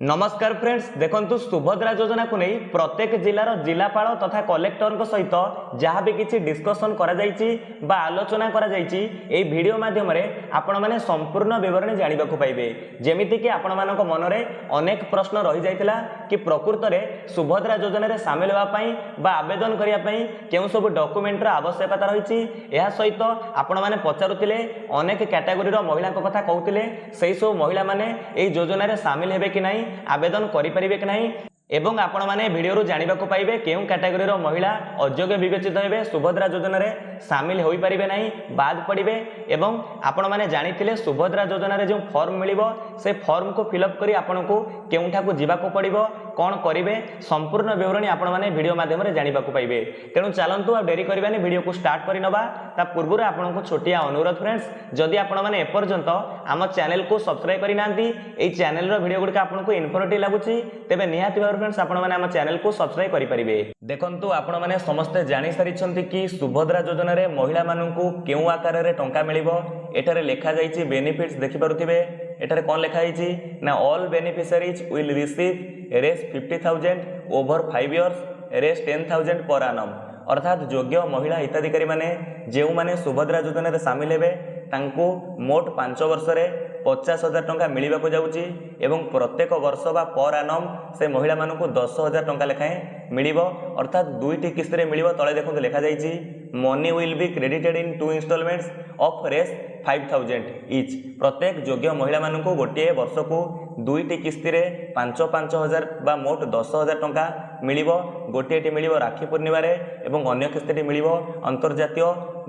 नमस्कार फ्रेंड्स देखंतु सुभद्रा योजना को नहीं प्रत्येक जिलार जिलापाल तथा कलेक्टर सहित जहाँ भी किसी डिस्कसन करा जायछि बा आलोचना करा जायछि एई वीडियो माध्यम रे आपण माने संपूर्ण विवरणी जानिबा को पाइबे। जेमिति कि आपण मानक मन रे अनेक प्रश्न रहि जायतिला कि प्रकृत रे सुभद्रा योजना रे शामिल होवा पई बा आवेदन करिया पई केउ सब डॉक्यूमेंट र आवश्यकता रहिछि। एहा सहित आपण माने पचारुतिले अनेक कैटेगरी रो महिला को कथा कहउतिले सेही सब महिला माने एई योजना रे शामिल हेबे कि नाही आवेदन करें कि नहीं एवं आपण माने वीडियो जानिबा को पाइबे केउ कैटेगरी रो महिला अयोग्य विवेचित हेबे सुभद्रा योजना रे शामिल होई परिबे नाही बाद पड़िबे। एवं आपण माने जानिथिले सुभद्रा योजना रे जो फॉर्म मिलिबो से फॉर्म को फिलअप करी आपण को केउठा को जीवा को पड़िबो कौन करिवे संपूर्ण विवरणी आपण माने वीडियो माध्यम रे जानिबा को पाइबे। तेणु चलंतु आ डेरी करबानी वीडियो को स्टार्ट करि नबा। ता पूर्वरे आपण को छोटिया अनुरोध फ्रेंड्स जदि आपण माने एपर्यंत आम चैनल को सब्सक्राइब करि नांती एई चैनल रो वीडियो गुडका आपण को इन्फॉर्मेटिव लागुची तेबे निहाती भाव फ्रेंड्स आपण माने आम चैनल को सब्सक्राइब करि परिबे। देखंतु आपण माने समस्त जानि सारिछंती कि सुभद्रा योजना रे महिला माननकु केउ आकार रे टंका मिलिबो। एटारे लेखा जाईची बेनिफिट्स देखि पारुथिबे। एटारे कोन लेखा जाईची ना all beneficiaries will receive Rs 50,000 over 5 years Rs 10,000 per annum. अर्थात योग्य महिला हिताधिकारी माने जेउ माने सुभद्रा योजना रे शामिल हेबे तांको मोट 5 वर्ष रे 50,000 टंका मिलिबा को जाउची एवं प्रत्येक वर्ष बा पर एनम से महिला मानकु 10,000 टंका लेखाए मिलिबो। अर्थात दुईटी किस्त रे मिलिबो। तळे देखंतु लेखा जाईची money will be credited in 2 instalments of Rs 5,000 each. प्रत्येक योग्य महिला मानकु गोटे वर्ष को दुईटी किस्ती रे 5,000 बा मोट 10,000 टंका मिलिबो। गोटेटी मिलिबो राखी पूर्णिमा रे एवं अन्य किस्तीटी मिलिबो अंतर्जातीय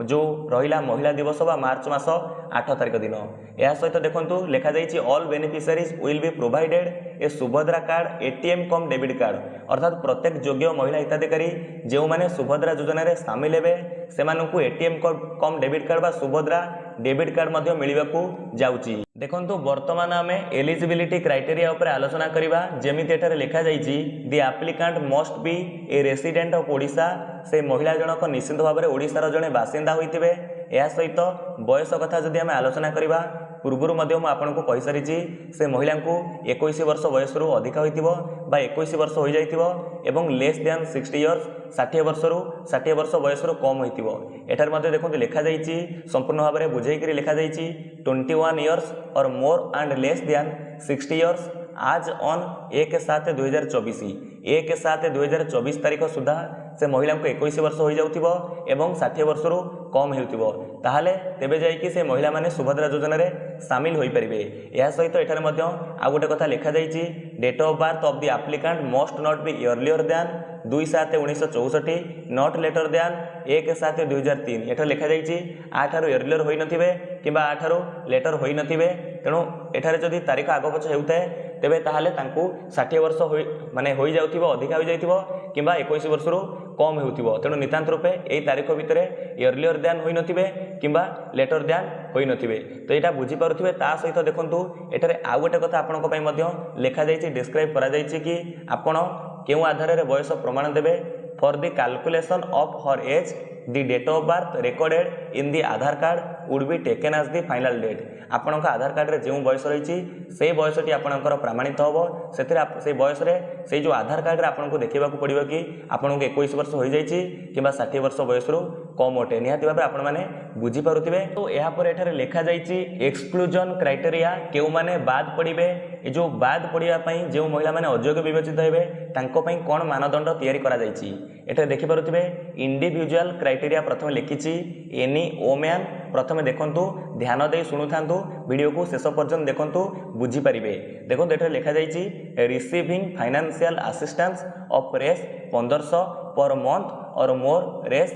जो रहिला महिला दिवस बा मार्च मास 8 तारिख दिन। या सहित देखंतु लेखा जाईची all beneficiaries will be provided a Subhadra card ATM cum debit card. अर्थात प्रत्येक योग्य महिला हिताधिकारी जो माने सुभद्रा योजना रे शामिल हेबे सेमानकु एटीएम कम डेबिट कार्ड बा सुभद्रा डेबिट कार्ड मध्ये मिलिबा को जाउची। देखंतु वर्तमान आमे एलिजिबिलिटी क्राइटेरिया ऊपर आलोचना करिबा। जेमिति एठारे लेखा जाईची the applicant must be a resident of Odisha. से महिला जनक निश्चित भाव में ओडिशार जड़े बासिंदा होइतिबे। या सहित बयस कथा जदि आमे आलोचना करिबा पूर्वरु मध्य मु आपनको कहि सारिची से महिला को 21 वर्ष बयस रु अधिक होइतिबो बा 21 वर्ष होई जाइतिबो एवं लेस देन 60 इयर्स 60 वर्ष बयस रु कम होइतिबो। एठार मध्ये देखंतु लेखा जाइची संपूर्ण भाव में बुझाई करी लेखा जाइची 21 इयर्स और more and less than 60 years आज ऑन 1/7/2024 1/7/2024 तारीख सुधा से महिला को 21 वर्ष हो जाउथिबो एवं 60 वर्ष रु कम हेउथिबो ताहाले तेबे जाई कि से महिला माने सुभद्रा योजना रे शामिल होई परिबे। या सहित एठारे मध्ये आ गोटे कथा लेखा जाईची date of birth of the applicant must not be earlier than 2/7/1964 not later than 1/7/2003। एठारे लेखा जाईची आठारो अर्लियर होई नथिबे किबा आठारो लेटर होई नथिबे। तेणु एठारे जदि तारीख आगो पछ हेउताए तेबे ताहाले तांकु 60 वर्ष होई माने होई जाउथिबो अधिका होई जाइथिबो किबा 21 वर्ष रु कम हेउथिबो। तेणु नितांत रूपे एई तारीख भितरे अर्लियर देन होई नथिबे किबा लेटर देन होई नथिबे। तो एटा बुझी पारुथिबे। ता सहित देखंतु एठारे आ गोटे कथा आपनको पई मध्य लेखा जाईची डिस्क्राइब करा जाईची कि आपण केउ आधार रे बयस प्रमाण देबे for the calculation of her age the date of birth recorded in the Aadhaar card would be taken as the final date. आपनका आधार कार्ड रे जो बयस रही से बयसटी आपनकर प्रमाणित होबो। सेथिरे से बयस रे से जो आधार कार्ड रे आपनको देखिबा को पड़िबो कि आपनको 21 वर्ष होई जाईची किबा 60 वर्ष बयस रु कम ओटे। निहाती भाबे आपण माने बुझी पारुथिबे। तो एहा पर एठारे लेखा जाईची एक्सक्लूजन क्राइटेरिया केउ माने बाद पड़िबे। ए जो बाद पड़िया पई जो महिला माने अयोग्य विवेचित हेबे तांको पई कोन मानदंड तयारी करा जाईची एटा देखि पारुथिबे। इंडिविजुअल क्राइटेरिया प्रथम लिखिची एनी वुमेन। प्रथम देखंतु ध्यान दे सुनुथांतु वीडियो को शेष पर्यंत देखंतु बुझी परिबे। देखंतु एटा लेखा जाईची receiving financial assistance of Rs 1500 per month और मोर रेस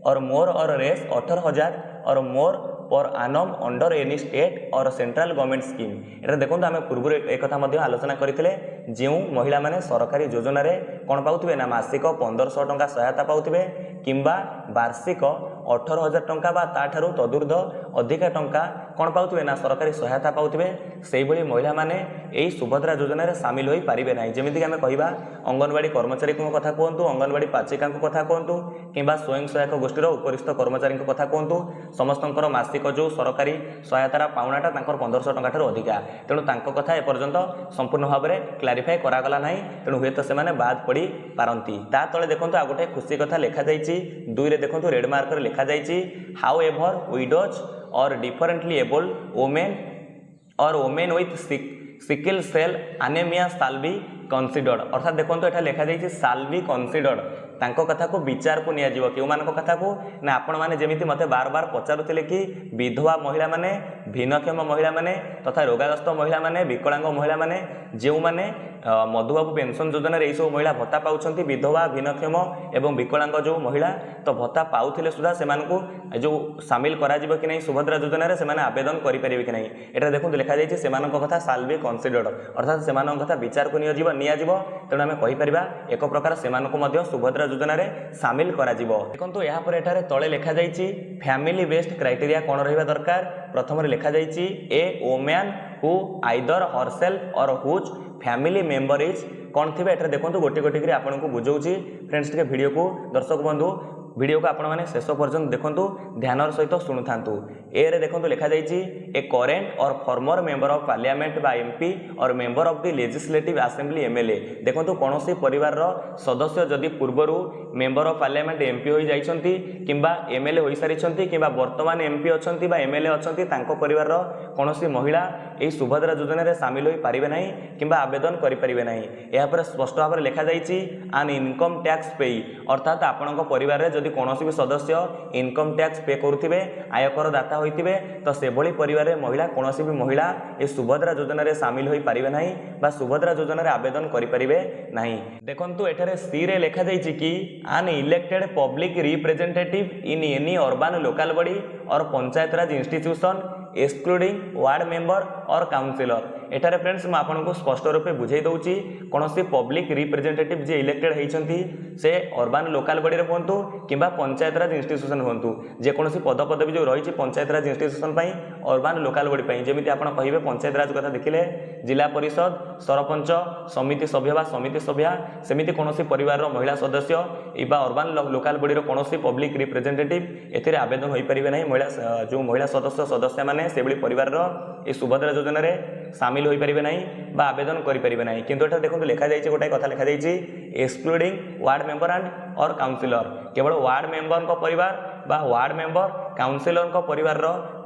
18,000 और मोर पर आनम अंडर एनी स्टेट और सेंट्रल गवर्नमेंट स्कीम। एटा देखंतु आमे पूर्व एक कथा मध्ये आलोचना करथिले जेउ महिला माने सरकारी योजना रे कोन पाउथिबे ना मासिक 1500 टंका सहायता पाउथिबे किंबा वार्षिक 18,000 टंका बा ताठारु तदुर्ध अधिक टंका कौन पाउथिबे ना सरकारी सहायता पाउथिबे सेही भली महिला माने एही सुभद्रा योजना रे शामिल होई पारिबे नाही। जेमिति कि आमे कहिबा अंगनवाड़ी कर्मचारी को कथा कहंतु, अंगनवाड़ी पाचिका को कथा कहंतु किंबा स्वयं सहायक गोष्ठीर उपरिस्थ कर्मचारी को कथा कहंतु, समस्तंकर मासिक जो सरकारी सहायतार पाउनाटा तांकर 1500 टଙ୍କା ठाରୁ अधिका। तेणु तांको कथा ए पर्यंत संपूर्ण भाव में क्लारिफाई करागला नाही। तेणु हुए तो से बाद पड़ी पारंती। ता तले देखंतु आ गोटे खुशी कथा लिखा जाइछि। 2 रे देखंतु रेड मार्कर लिखा जाइछि however widows or differently abled women or women with sickle cell anaemia shall be considered. अर्थात देखो एटा लिखा जाइए शाल बी कंसीडर्ड तांको कथा को विचार को निया जीवो केउ मानको कथा को ना आपण माने जेमिति मते बार बार पचारुथिले कि विधवा महिला माने भिन्नक्षम महिला माने तथा रोगाग्रस्त महिला माने विकलांग महिला माने जेउ माने मधुबाबू पेंशन योजना रे सब महिला भत्ता पाउछंती विधवा भिन्नक्षम एवं विकलांग जो महिला तो भत्ता पाउथिले सुधा सेमानकु जो शामिल करा जीवो कि नहीं सुभद्रा योजना रे सेमाने आवेदन करि परिबे कि नहीं एटा देखो लिखा जाइए सेमानक कथा शाल बी कंसीडर्ड अर्थात सेमानक कथा विचार को निया जीवो। तेणु आमे कहि परिबा एक प्रकार सेमानकु मध्य सुभद्रा योजना रे शामिल करा जीवो। देखंतु यहाँ पर एठारे तळे लिखा जाइछि फैमिली बेस्ड क्राइटेरिया कोन रहिबा दरकार। प्रथम रे लिखा जाइछि a woman who either herself or whose family member is कौन थे एटा देखो गोटे गोटे कर आपको बुझाऊँगी फ्रेंड्स टे वीडियो को दर्शक बंधु वीडियो को आपण मैंने शेष पर्यंत देखु ध्यान सहित शुणु था। ए रे देखो लिखा जाइए ए करेंट और फॉर्मर मेंबर ऑफ पार्लियामेंट बा एमपी और member of the legislative assembly MLA. देखो कौन परिवार सदस्य जदि पूर्वर मेंबर ऑफ पार्लियामेंट एमपी हो जाइछंती किंबा एमएलए हो सारी किंबा वर्तमान एमपी अच्छी एमएलए अच्छा परिवार कौन महिला यही सुभद्रा योजना रे शामिल हो पारिबे नाही किंबा आवेदन करि परिबे नाही। या पर स्पष्ट भाव में लिखा जाइछि आन इनकम टैक्स पेई अर्थात आपणक परिवार रे जदि कौनसी भी सदस्य इनकम टैक्स पे करुथिबे आयकर दाता होइथिबे तो से भली परिवार रे महिला कौनसी भी महिला ए सुभद्रा योजना रे शामिल होई पारिबे नाही बा सुभद्रा योजना रे आवेदन करि परिबे नाही। देखंतु एठारे सी रे लिखा जाइछि कि आन elected public representative in any urban local body और पंचायत राज इंस्टीट्यूशन एक्सक्लूडिंग वार्ड मेंबर और काउंसिलर। एठारे फ्रेंड्स मैं आपको स्पष्ट रूपे बुझाई दूची कौन सी पब्लिक रिप्रेजेंटेटिव जे इलेक्टेड होती से अर्बन लोकल बॉडी रे हुंतु किंबा पंचायत राज इंस्टीट्यूशन हुंतु जेकोसी पद पदवी जो रही पंचायत राज इंस्टीट्यूशन अर्बन लोकल बॉडी पई जेमिति आपण कहिबे पंचायत राज कथा देखिले जिला परिषद सरपंच समिति सभ्य बा समिति सभ्या सेमिति कौनसी परिवार महिला सदस्य इबा अर्बन लोकल बॉडी रो कौनसी पब्लिक रिप्रेजेंटेटिव एथिरे आवेदन होई परिबे नाही। महिला जो महिला सदस्य माने से भली परिवार ए सुभद्रा योजना रे शामिल होई परिबे नाही बा आवेदन करि परिबे नाही। किंतु एटा देखो लिखा जाइए गोटे कथा लिखा जाइए एक्सक्लूडिंग वार्ड मेंबर एंड और काउंसिलर केवल वार्ड मेंबर को परिवार बा वार्ड मेंबर काउंसिलर को परिवार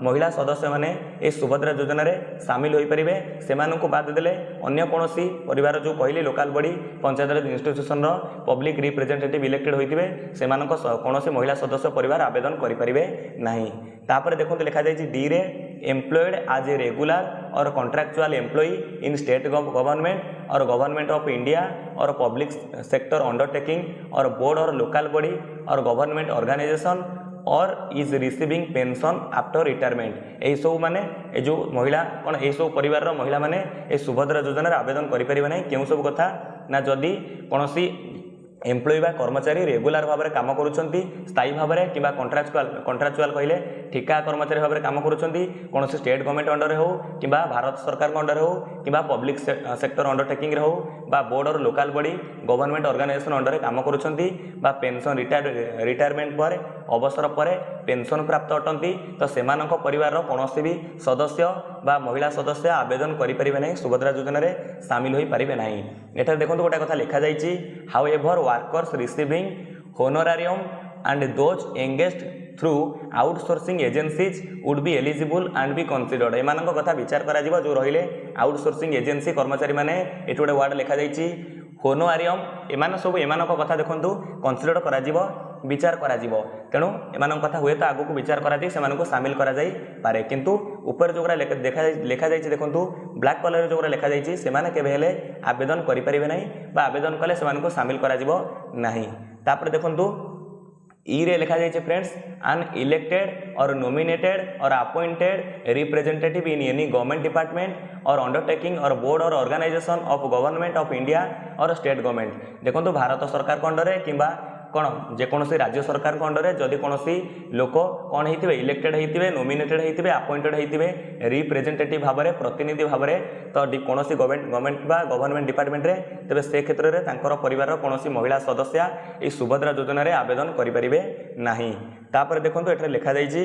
महिला सदस्य माने ए सुभद्रा योजना रे शामिल होई परिबे सेमानकु बाद देले अन्य कोनोसी परिवार जो कहली लोकल बॉडी पंचायत राज इंस्टीट्यूशन पब्लिक रिप्रेजेंटेटिव इलेक्टेड होइतिबे सेमानक कोनोसी महिला सदस्य परिवार आवेदन करि परिबे नाही। तापर देखो लिखा जाइए डी रे एम्प्लॉयड एज ए रेगुलर और कॉन्ट्रैक्चुअल एम्प्लॉई इन स्टेट गवर्नमेंट और गवर्नमेंट ऑफ इंडिया और public sector undertaking or board or local body और गवर्नमेंट ऑर्गेनाइजेशन और is receiving pension after retirement. यही सब माने ए जो महिला कौन यही सब परिवार महिला माने ए सुभद्रा योजना रे आवेदन करि परिबे नाही। केउ सब कथा ना जदि कोनोसी एम्प्लॉई बा कर्मचारी रेगुलर भाव में कम करुँच स्थायी भाव में कि कंट्राक्चुआल कहले ठिका कर्मचारी भाव में कम करुँच कौन स्टेट गवर्नमेंट अंडर हो कि भारत सरकार अंडर हो कि पब्लिक सेक्टर अंडरटेकिंग हो बा board or local body government organisation under कम करुँच पेंशन रिटायरमेंट पर अवसर पर पेंशन प्राप्त अटंती तो सेमानक परिवार कौन भी सदस्य बा महिला सदस्य आवेदन करें ना सुभद्रा योजना रे शामिल हो पारे ना। एठार देखो गोटे कथा लिखा जाइए however workers receiving honorarium and those engaged through outsourcing agencies would be eligible and be considered. एम कथा विचार करा जो रहिले आउटसोर्सिंग एजेंसी कर्मचारी माने एट गोटे वार्ड लिखा जाइए होनोआरियम एमान सब एम कथा देखु कंसीडर करा विचार करा तेणु एम कथा हुए तो आगक विचार करा सामिल करा पारे किंतु ऊपर जो लिखा जाइए देखो ब्लैक कलर जो लिखा जाइए सेमाने केबे हेले आवेदन करें ना बा आवेदन कले से सामिल करा नहीं। तापर देखो ई रे लिखा जाइए friends unelected or nominated or appointed representative in any government department or undertaking or board or organisation of government of India or state government. देखो भारत सरकार अंडर कि कौन जेकोसी राज्य सरकार अंडर जदि कौन लोक कौन होते इलेक्टेड होते नोमिनेटेड होते अपॉइंटेड होते रिप्रेजेंटेटिव भाव में प्रतिनिधि भाव में तो कौन गवर्नमेंट गवर्नमेंट डिपार्टमेंट रे तेज से क्षेत्र में परिवार कौन महिला सदस्या ये सुभद्रा योजना रे आवेदन करें नहीं। तापर देखो ये लिखा जाइए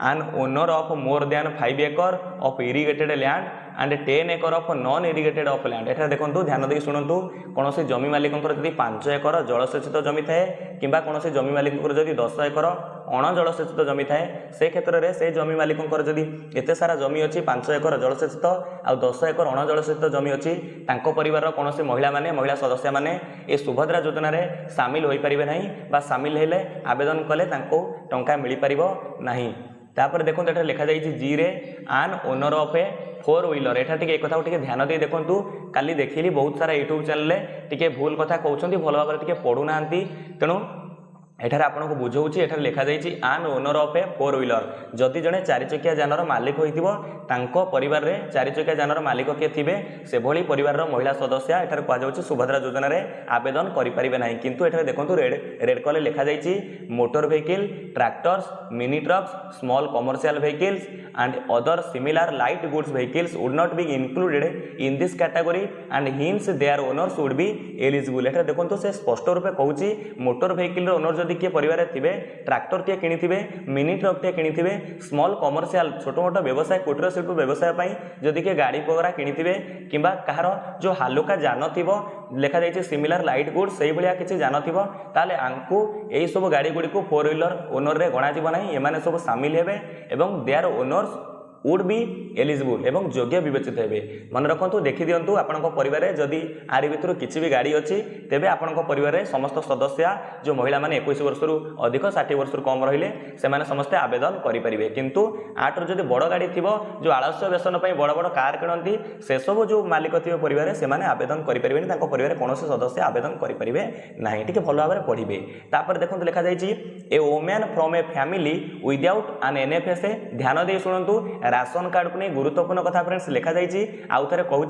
an owner of more than 5 acre of irrigated land and 10 acre of non irrigated of land. एटा देखो ध्यान दे शुणु कौन जमी मालिक जदि 5 एकर जलसेचित जमी थाए कि कौन जमी मालिक जदि 10 एकर अण जलसेचित जमी थाए से क्षेत्र में से जमी मालिक जदि एत सारा जमी अच्छी 5 एकर जलसेचित आ 10 एकर अण जलसेचित जमी अच्छी परिवार कौन महिला सदस्य मैंने ये सुभद्रा योजना रे सामिल हो पारे ना सामिल हेले आवेदन कले टंका मिल पार नहीं। तापर देखो ये लिखा जाइए जी रे आन ओनर ऑफ ए 4 व्हीलर। एटा टिके एक कथा ध्यान दे देखंतु काली देखिली बहुत सारा यूट्यूब चैनल टिके भूल कथा कहउछंती भल भाव टिके पढु नांती तेणु एठार आपन को बुझाऊँगी एठार लिखा जाइए आन ओनर ऑफ ए 4 व्हीलर जदि जड़े 4 चकिया जानर मालिक होइतिबो परिवार रे 4 चकिया जानर मालिक किए थिबे से भली परिवार महिला सदस्य एठार कहुच्छे सुभद्रा योजना रे आवेदन करें ना किंतु एठार देखो रेड कलर लिखा जाइए motor vehicle tractors mini trucks small commercial vehicles and other similar light goods vehicles would not be included in this category and hence their owners would be eligible. एठार देखो से स्पष्ट रूपे कहूँ मोटर व्हीकल ओनर जदि किए परिवार थे tractor टे किनी मिनी ट्रक टे किनी स्मॉल कमर्शियल छोट मोट व्यवसाय कुटीर शिल्प व्यवसाय जदि किए गाड़ी वगैरह किनी कि कहार जो हालुका जान थी लिखा जाइए सिमिलर लाइट गुड्स से भाया किसी जान थी ताले आंकु यही सब गाड़ी गुड़ी को 4 व्हीलर ओनर रे गणा जीव नहीं एमाने सब सामिल हेबे एवं their owners would be eligible एवं योग्य विवेचित हेबे। मन रखु देखी दिंतु आपण परिवार जदि आरि भितर किसी भी गाड़ी अच्छी तेबे आपण परिवार समस्त सदस्य जो महिला माने 21 वर्ष अधिक 60 वर्ष कम रहिले से समस्ते आवेदन करें किंतु आठर जदि बड़ गाड़ी थी जो आलस्य व्यसन बड़ बड़ कार किणती से सब जो मालिक थे परिवार से आवेदन करें परिवार कौन सदस्य आवेदन करें ना टी भल भाव में पढ़े। तापर देखो लिखा जाइए a women from a family without an NFSA. ध्यान दे शुणु राशन कार्ड को नहीं गुरुत्वपूर्ण कथा फ्रेंड्स लिखा जाइए आउ थे कहूँ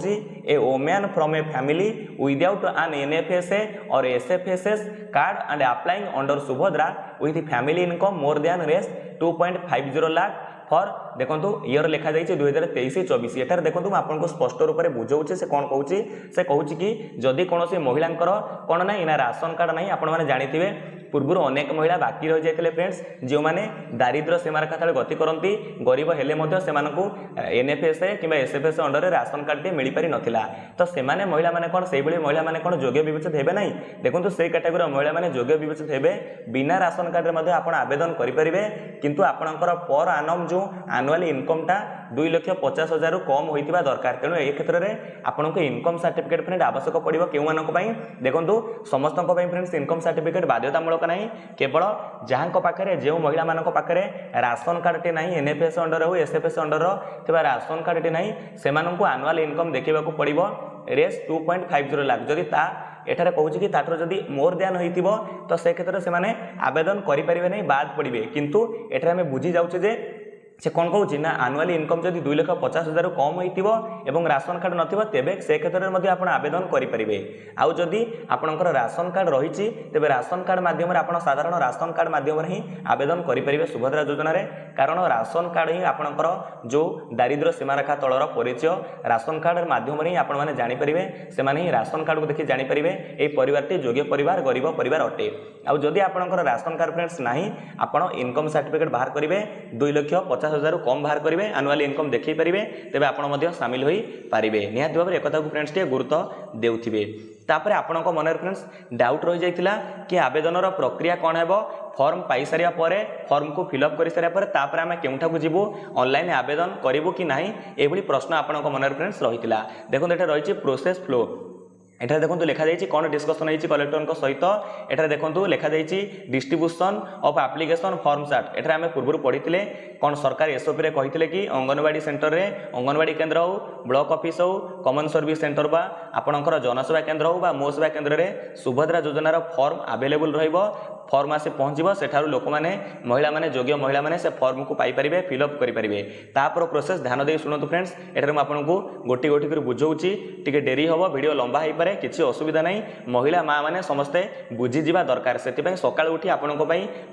a women from a family without an NFSA or SFSS card and applying under Subhadra with family income more than Rs 2.50 lakh for देखो ईयर लिखा जाइए 2023-24। एटार देखो मैं आपको स्पष्ट रूप से बुझाऊँ से कौन कहूँ से कहूँ कि जदि कौन महिला कौन ना ना राशन कार्ड ना आपण मैंने जानी पूर्व अनेक महिला बाकी रही जाते फ्रेंड्स जो मैंने दारिद्र्य सीमारेखा तले गति करती गरीब हेले एनएफएसए कि एसएफएसए अंडर राशन कार्ड टे मिल पारि नथिला तो से महिला माने कौन से महिला माने कौन योग्य विवेचित हेबे नहीं। देखो से कैटेगोरी महिला माने योग्य विवेचित हेबे बिना राशन कार्ड रे आपण आवेदन करें किंतु आपणकर पर आनम जो एनुअल इनकमटा 2,50,000 कम होइतिबा दरकार। तेणु ए क्षेत्र में आपन को इनकम सर्टिफिकेट फ्रेंड आवश्यक पड़ो क्यों देखो समस्त फ्रेंड्स इनकम सर्टिफिकेट बाध्यतामूलक नहीं केवल जहाँ पाखे जो महिला मान पाखे राशन कार्ड टे नहीं एनएफएस अंडर हो एसएफएस अंडर थे राशन कार्ड टे नहीं से आनुआल इनकम देखा पड़ो रेस 2.50 लाख जदि एठारे कहूँ कि ताटर जदि मोर दैन होइतिबो तो से क्षेत्र से आवेदन करें नहीं बाद पड़े किंतु एठारे आम बुझी जाऊे जे से कौन कहूँ ना आनुआली इनकम जब 2,50,000 कम होइतिबो राशन कार्ड नथिबो तेबे से क्षेत्र में आप आवेदन करेंगे। आउ जदि आपणकर राशन कार्ड रही तेबे राशन कार्ड माध्यम आप साधारण राशन कार्ड माध्यम ही आवेदन करेंगे सुभद्रा योजना रे कारण राशन कार्ड ही आपणकर जो दारिद्र्य सीमारेखा तलर परिचय राशन कार्ड माध्यम ही आपण मैंने जानीपारे से राशन कार्ड को देखिए जानीपारे ये परिवारटी योग्य परिवार गरीब परिवार अटे। आउ जदि आपणकर राशन कार्ड फ्रेंड्स नहीं आप इनकम सर्टिफिकेट बाहर करेंगे 2,50,000 कम बाहर करेंगे आनुआल इनकम देखी पारे तेरे आप सामिल हो पारे निहाती भाव में एक फ्रेंड्स टे गुरुत्व देउथिबे। तापर आपण मन फ्रेंड्स डाउट रही जाइतिला कि आवेदन प्रक्रिया कौन है फॉर्म पाई सारिया परे फॉर्म को फिलअप कर सारिया परे तापर आमे केउठा को जीवो ऑनलाइन आवेदन करिवो कि नाही एभली प्रश्न आपण मन फ्रेंड्स रहितिला। देखो एटा रही प्रोसेस फ्लो एठार देखो लिखा जाइए कौन डिस्कसन होती कलेक्टर सहित एठार देखो लिखा जाइए distribution of application form chart एठार आम पूर्व पढ़ी कौन सरकार एसओपी रे कही कि अंगनवाड़ी सेंटर रे अंगनवाड़ी केन्द्र हो ब्लॉक ऑफिस हो कॉमन सर्विस सेंटर बा आपणकर जनसेवा केन्द्र हो मो सेवा केन्द्र रे सुभद्रा योजनार फॉर्म अवेलेबल रहिबो फॉर्म आसी पहुँचो सेठारु लोक मैंने महिला माने योग्य महिला माने से फॉर्म को पाइपर फिलअप करेंगे। तापर प्रोसेस ध्यान दे शुणु फ्रेंड्स एठार मुझे आपको गोटी गोटी कर बुझाऊँगी टी डेरी हम वीडियो लंबा हो पारे किसी असुविधा नहीं महिला माँ मैंने समस्ते बुझीजा दरकार से सका उठी आपण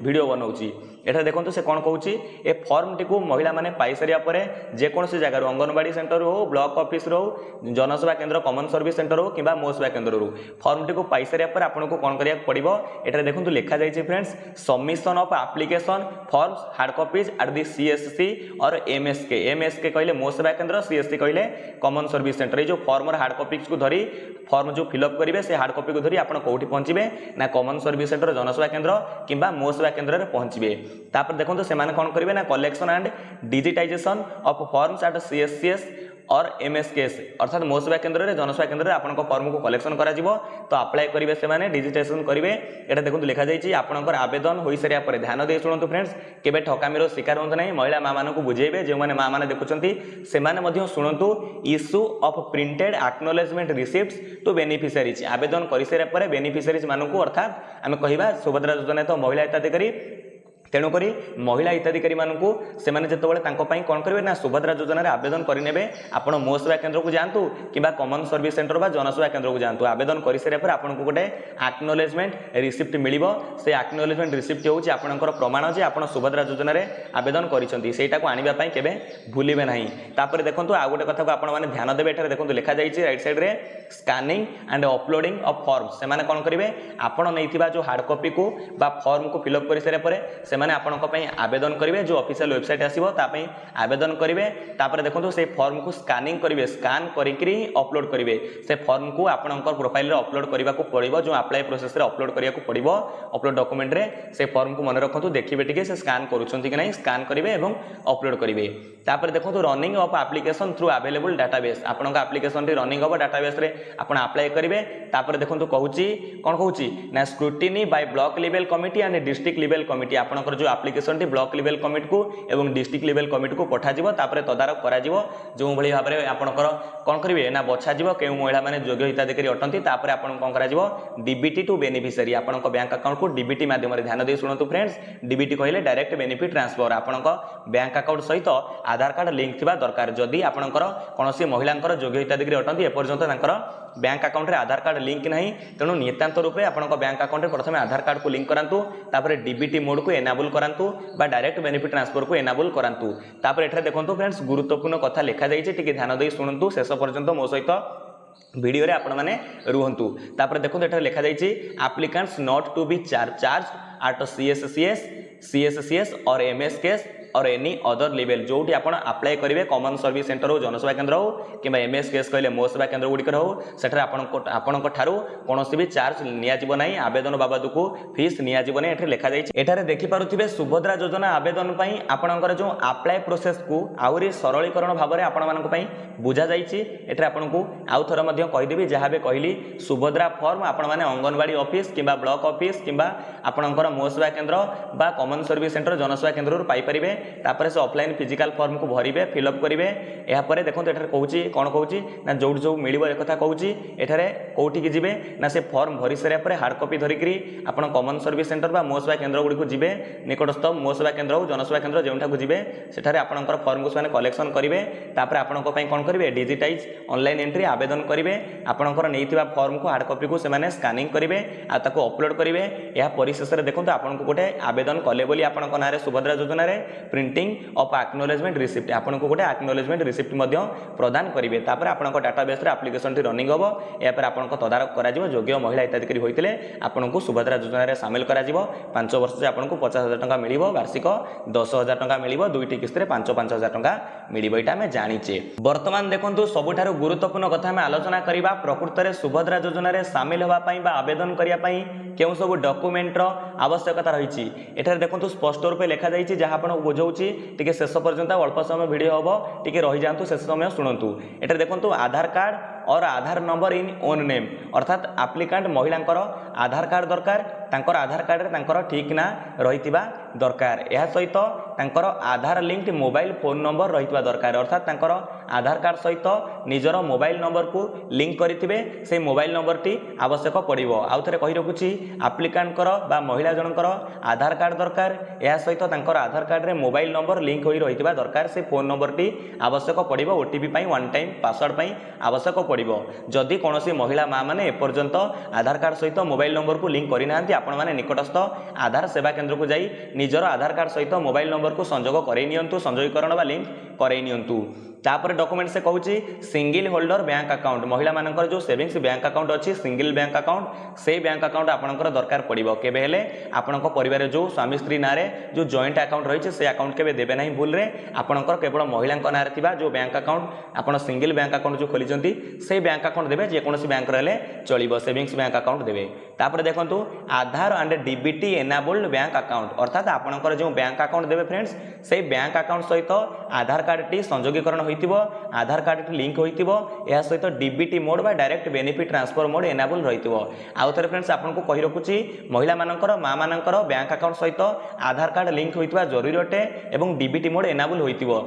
वीडियो बनाऊँगी एटा देखो से कौन कहूँ ए फर्म टी महिला मैंने पाई सारा पर जेकोसी जगार अंगनवाड़ी सेंटर हो ब्लॉक ऑफिस हो जनसेवा केंद्र कॉमन सर्विस सेंटर हो कि मो सेवा केंद्र हो फर्म टी पाई सारा पर आपको कौन करा पड़ो एटा देखो लिखा जाइए friends submission of application forms hard copies at the CSC और एमएसके कहले मो सेवा केंद्र सीएससी कहले कॉमन सर्विस सेंटर ये जो फॉर्म हार्ड कॉपीज को धरी फॉर्म जो फिलअप करेंगे से हार्ड कॉपी को धरी आप कौटी पहुंचे ना कॉमन सर्विस सेंटर जनसेवा केंद्र कि मो सेवा केंद्र में पहुंचे तापर देखो से कौन करेंगे ना collection and digitisation of forms at सीएससीएस और एमएसकेएस अर्थात मो सेवा केंद्र में जनसेवा केंद्र में आपन फॉर्म को कलेक्शन करा जिवो तो अप्लाई करेंगे से डिजिटाइजेशन करेंगे एटा देखो लिखा जाइए आपनकर आवेदन हो सारा पर ध्यान दे शुणु फ्रेंड्स केबे ठकामीर शिकार होंतु नहीं महिला माँ मान को बुझेबे जो मैंने माँ मैंने देखुं से शुणु issue of printed acknowledgement receipts to beneficiaries आवेदन कर सारा पर बेनिफिशियरीज मानू अर्थात आम कह सुभद्रा योजना तो महिला हिताधिकारी तेणुक महिला हिताधिकारी मानू से कौन करेंगे ना सुभद्रा योजना आवेदन करेंगे आपड़ मो सेवा केंद्र को जातु कि कॉमन सर्विस सेंटर बा जनसेवा केंद्र को जातु आवेदन कर सारा पर आपको गोटे एक्नोलेजमेंट रिसिप्ट मिल से एक्नोलेजमेंट रिसिप्ट हूँ आपंकर प्रमाण जे आप सुभद्रा योजना आवेदन करटा आने के भूलिए ना तापर देखो आउ गोटे कथा को आपने ध्यान देवे देखो लिखा जाइए राइट साइड रे scanning and uploading of forms से कौन करेंगे आपड़ नहीं जो हार्ड कॉपी को फॉर्म को फिलअप कर सारा पर मैंने आपनको आवेदन करेंगे जो ऑफिशियल वेबसाइट आसीबो तापई आवेदन करेंगे तापर देखो से फॉर्म को स्कानिंग करेंगे स्कान करी अपलोड करेंगे से फॉर्म को आपनकर प्रोफाइल रे अपलोड करने को पड़ो जो अप्लाई प्रोसेस रे अपलोड करने को पड़ो अपलोड डॉक्यूमेंट रे से फॉर्म को मन रखु देखिए टी से स्कान करुँच कि नहीं स्कान करेंगे और अपलोड करेंगे तापर देखो running of application through available database आपन एप्लिकेशन टी रनिंग ऑफ डाटाबेस रे आपण अप्लाई करेंगे तापर देखो कहूँ कौन कहूँ ना scrutiny bye block level committee and district level committee आपनकर जो application T block level committee को एवं डिस्ट्रिक्ट लेवल कमिटी को पठाଯିव तापर तदारख करा जो भाई भाव में आपंकर कौन करेंगे ना बछा क्यों महिला मैंने योग्य हिताधिकारी अटंती तापर आपन कौन कर डीबीटी टू बेनिफिशियरी आपण बैंक अकाउंट को डीबीटी माध्यम ध्यान दे शुणु फ्रेंड्स डीबीटी कहले डायरेक्ट बेनिफिट ट्रांसफर आपण बैंक अकाउंट सहित आधार कार्ड लिंक थिबा दरकार जदि आपंकर कौन महिला योग्य हिताधिकारी अटंती एपर्यंत बैंक अकाउंट रे आधार कार्ड लिंक नहीं तेणु नितांत रूपे आपण बैंक अकाउंट प्रथम आधार कार्ड को लिंक करांतु तापर डीबीटी मोड को एनाबल करांतु बा डायरेक्ट बेनिफिट ट्रांसफर को एनाबल करांतु तापर एठरे देखंतु फ्रेंड्स गुरुत्वपूर्ण कथा लिखा जाइए टिके ध्यान दे शुणु शेष पर्यंत मो सहित वीडियो रे आपण माने रुहंतु तापर देखो एठरे लिखा जाइए applicants not to be charge at सीएससीएस और एमएसकेएस और एनी अदर लेवल जोटी आप अप्लाई करेंगे कॉमन सर्विस सेंटर हो जनसेवा केंद्र हो कि एमएसकेएस कहले मो सेवा केंद्र गुड़िकर हो सेठे आपण कौन भी चार्ज नियाजिबो नहीं आवेदन बाबद को फीस नियाजिबो नहीं एठे लिखा जाइए एठारे देखि पारुथिबे सुभद्रा योजना आवेदन पई आपणकर जो अप्लाई प्रोसेस को आउरी सरलीकरण भाव में आपण मानक पई बुझा जाइए एठारे आपनको आउ थोड़ा मध्य कहिदेबी जहाँ भी कहली सुभद्रा फॉर्म आपण माने अंगनवाड़ी ऑफिस कि ब्लॉक ऑफिस कि आपणकर मो सेवा केंद्र बा कॉमन सर्विस सेंटर जनसेवा केंद्र पाई परिबे तापर से ऑफलाइन फिजिकल फॉर्म को भरवे फिलअप करेंगे यापर देखो एठारे कहूँ कौन कहूँ ना जो जो मिल एक कथा कहूँ एठारे कौटी की जीवे ना से फॉर्म भरी सारा पर हार्ड कॉपी धरिकी आप कॉमन सर्विस सेंटर बा मो सेवा केंद्र गुड़ी को जीवे निकटस्थ मो सेवा केंद्र हो जनसेवा केंद्र जो जीवे सेठारे आपनकर फॉर्म को कलेक्शन करेंगे तापर आपण कौन करेंगे डिजिटाइज ऑनलाइन एंट्री आवेदन करेंगे आपनकर नहीं फॉर्म को हार्ड कॉपी को से स्कानिंग करेंगे आपको अपलोड करेंगे या परिशेष में देखो आपको गोटे आवेदन कले बोली आपन ना सुभद्रा योजना प्रिंटिंग ऑफ एक्नोलेजमेंट रिसिप्ट आपको गोटे एक्नोलेजमेंट रिसिप्ट प्रदान करेंगे तापर आपन डाटाबेस एप्लिकेशन टी रनिंग हम यापर आपको तदारख कर योग्य महिला हिताधिकारी होते आपको सुभद्रा योजना सामिल कर 5 वर्ष से आपको 50,000 टंका मिल वार्षिक 10,000 टंका मिल दुईटी किस्त 5,000 टंका मिल यहाँ आम जाचे बर्तमान देखो सबुठारु गुरुत्वपूर्ण कथा आम आलोचना करवा प्रकृत में सुभद्रा योजना सामिल होगापी आवेदन करने क्यों सब डॉक्यूमेंटर आवश्यकता रही है देखो स्पष्ट रूप लिखा जाइए जहाँ आपको बुझाऊँगी टिके शेष पर्यंत अल्प समय वीडियो हम टिके रही जातु शेष समय शुणु एटा देखो आधार कार्ड और आधार नंबर इन ओन नेम अर्थात एप्लिकेंट महिलांकर आधार कार्ड दरकार तांकर आधार कार्ड रे तांकर ठीक ना रहितिबा दरकार यह सहित तांकर आधार लिंक्ड मोबाइल फोन नंबर रहितिबा दरकार अर्थात तांकर आधार कार्ड सहित निजर मोबाइल नंबर को लिंक करिथिबे से मोबाइल नंबर टी आवश्यक पड़िबो। आउ थरे कहि रखुची एप्लिकेंट बा महिला जनकर आधार कार्ड दरकार या सहित तांकर आधार कार्ड रे मोबाइल नंबर लिंक होई रहितबा दरकार से फोन नंबर टी आवश्यक पड़िबो। ओटीपी पई वन टाइम पासवर्ड पई आवश्यक पड़िबो। जदि कोनोसी महिला मां माने एपर्यंत आधार कार्ड सहित मोबाइल नंबर को लिंक करि नाहंती आपण माने निकटस्थ आधार सेवा केंद्र को जाई निजर आधार कार्ड सहित मोबाइल नंबर को संजोग करई नियंतु संजोगीकरण बा लिंक करई नियंतु। तापर डॉक्यूमेंट से कहूची सिंगल होल्डर बैंक अकाउंट महिला मानकर जो सेविंग्स बैंक अकाउंट अच्छी सिंगल बैंक अकाउंट से बैंक अकाउंट आपनकर दरकार पड़िबो। केबे हेले आपनकर परिवार जो स्वामी स्त्री नारे जो जॉइंट अकाउंट रही से अकाउंट केबे देबे नहीं भूल रे आपनकर केवल महिला नारे थिबा जो बैंक अकाउंट आपन सिंगल बैंक अकाउंट जो खोलिचंती से बैंक अकाउंट देबे जे कोनोसी बैंक रहले चलिबो सेविंग्स बैंक अकाउंट देबे। तापर देखंतु Aadhaar and DBT enabled bank account अर्थात आपनकर जो बैंक अकाउंट देबे फ्रेंड्स से बैंक अकाउंट सहित आधार कार्ड टी संयोगीकरण होइतिबो आधार कार्ड लिंक होइतिबो या सहित डीबीटी मोड बा direct benefit transfer mode enable रहितिबो। आउ थरे फ्रेंड्स आपन को कहि रखुची महिला मानकर मां मानकर बैंक अकाउंट सहित आधार कार्ड लिंक होइतिबा जरूरी अटे एवं डीबीटी मोड एनेबल होइतिबो।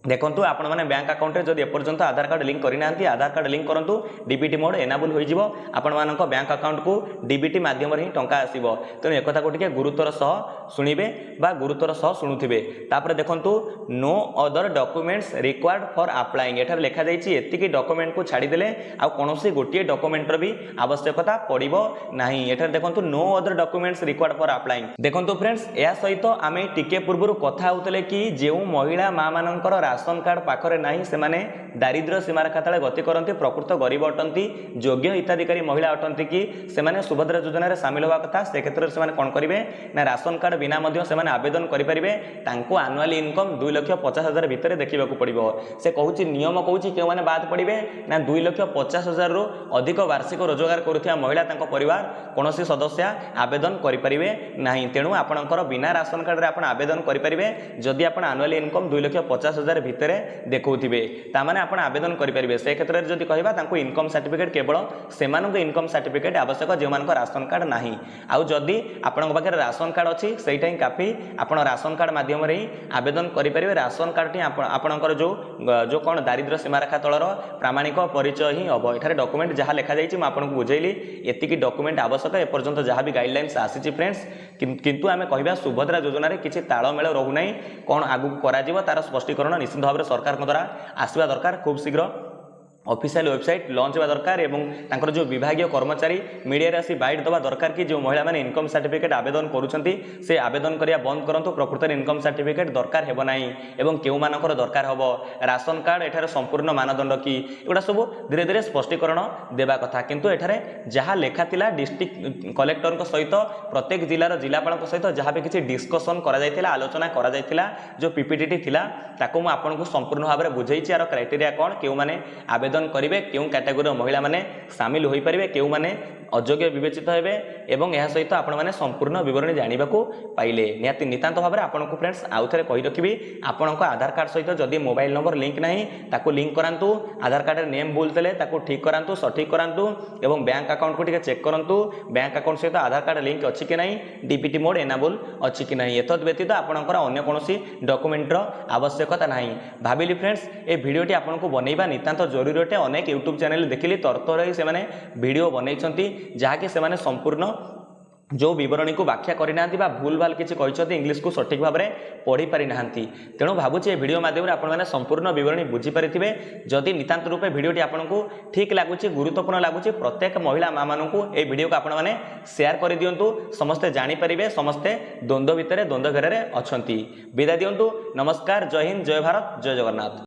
देखंतु आपण माने बैंक अकाउंट रे जदि एपर्यंत आधार कार्ड लिंक करि नांती आधार कार्ड लिंक करंतु डीबीटी मोड एनेबल होई जिवो आपण मानक बैंक अकाउंट को डीबीटी माध्यम रे ही टंका आसीबो। तेनु एकथा को टिके गुरुत्वर सह सुनिबे बा गुरुत्वर सह सुनुथिबे। तापर देखंतु no other documents required for applying एठार लेखा जाईची एतिकी डॉक्यूमेंट को छाडी देले आ कोनोसी गोटिए डॉक्यूमेंट र भी आवश्यकता पड़िबो नाही। एठार देखंतु no other documents required for applying. देखंतु फ्रेंड्स या सहित आमे टिके पूर्वरु कथा होतले कि जेउ महिला मा मानकर राशन कार्ड पाखरे नाही से माने दारिद्र्य सीमारेखा तले गति करंती प्रकृत गरीब अटंती योग्य हिताधिकारी महिला अटंती कि से माने सुभद्रा योजना रे शामिल होवा कथा से क्षेत्र से माने कोन करिवे ना राशन कार्ड बिना मध्य से माने आवेदन करि परिबे तांको एनुअल इनकम 2,50,000 भितरे देखिबा को पड़िबो। से कहूची नियम कहूची के माने बाद पड़िबे ना 2,50,000 रो अधिक वार्षिक रोजगार करूथिया महिला तांको परिवार कोनोसी सदस्य आवेदन करि परिबे नाही। तेनु आपनकर बिना राशन कार्ड रे आपण आवेदन करि परिबे जदि आपण एनुअल इनकम 2,50,000 भितरे देखौथिबे ता माने आपण आवेदन करि परिबे। से क्षेत्र रे जदि कहबा तांको इनकम सर्टिफिकेट केवल सेमानक इनकम सर्टिफिकेट आवश्यक जे मानक राशन कार्ड नाही। आउ जदि आपनक पाखे राशन कार्ड अछि सेइटा ही काफी आपण राशन कार्ड माध्यम रे आवेदन करि परिबे। राशन कार्ड टी आपनकर जो कोन दारिद्र्य सीमारेखा तळर प्रामाणिक परिचय ही हबो। एठारे डॉक्यूमेंट जहा लेखा जाईची म आपनकु बुझैली एतिकी डॉक्यूमेंट आवश्यक ए पर्यंत जहा भी गाइडलाइंस आसीची फ्रेंड्स किंतु आमे कहबा सुभद्रा योजना रे किछि ताळमेळ रहू नै कोन आगु करा जिवो तार स्पष्टीकरण निश्चित भाव सरकार द्वारा आसवा दरकार खूब शीघ्र ऑफिशियल वेबसाइट लॉन्च होगा दरकार एवं तांकर जो विभागीय कर्मचारी मीडिया रे आसी बाइट दवा दरकार कि जो महिला माने इनकम सर्टिफिकेट आवेदन करूछंती से आवेदन करिया बंद करंतु प्रकृत इनकम सर्टिफिकेट दरकार हेबो नाही एवं केउ मानकर दरकार हबो राशन कार्ड एठारे संपूर्ण मानदंड की एगुडा सब धीरे धीरे स्पष्टीकरण देबा कथा। किंतु एठारे जहा लेखा थिला डिस्ट्रिक्ट कलेक्टर को सहित प्रत्येक जिल्लार जिलापाल को सहित जहा भी किछि डिस्कशन करा जायतिला आलोचना करा जायतिला जो पीपीटीटी थिला ताको म आपनको संपूर्ण भाबरे बुझैछि आरो क्राइटेरिया कोन केउ माने आवेदन करिवे केउ कैटेगोरी महिला माने शामिल होई परिवे केउ माने अयोग्य विवेचित हेबे एवं यह सहित आपण माने संपूर्ण विवरणी जानिबा को पाइले निहाती नितांत भाबरे आपनको फ्रेंड्स आउ थरे कहि रखिबी आपनको आधार कार्ड सहित जदि मोबाइल नंबर लिंक नाही ताको लिंक करांतु आधार कार्ड रे नेम भूल तले ताको ठीक करांतु सठिक करांतु एवं बैंक अकाउंट को टिके चेक करंतु बैंक अकाउंट सहित आधार कार्ड लिंक अछि कि नाही डीपीटी मोड एनेबल अछि कि नाही एतद व्यतीत आपनकर अन्य कोनोसी डॉक्यूमेंट रो आवश्यकता नाही। भाबिली फ्रेंड्स ए वीडियोटी आपनको बनेइबा नितांत जरूरी अटे। अनेक यूट्यूब चैनल देखिली तरतर से माने वीडियो बनैछंती जहाँकि से माने संपूर्ण जो विवरणी को व्याख्या करना भूल भाल किसी कहते इंग्लीश को सठिक भाव में पढ़ी पारि ना तेणु भावुँ ये वीडियो माध्यम आपने संपूर्ण विवरणी बुझीपारे जदि नितांत रूपे वीडियोटी आपको ठीक लगुच गुरुत्वपूर्ण लगुच प्रत्येक महिला माँ मानू ये वीडियो को आपने शेयर कर दिंतु समस्ते जानीपारे समस्ते द्वंद्व भितर द्वंद्व घेर अच्छा विदा दिंतु। नमस्कार, जय हिंद, जय भारत, जय जगन्नाथ।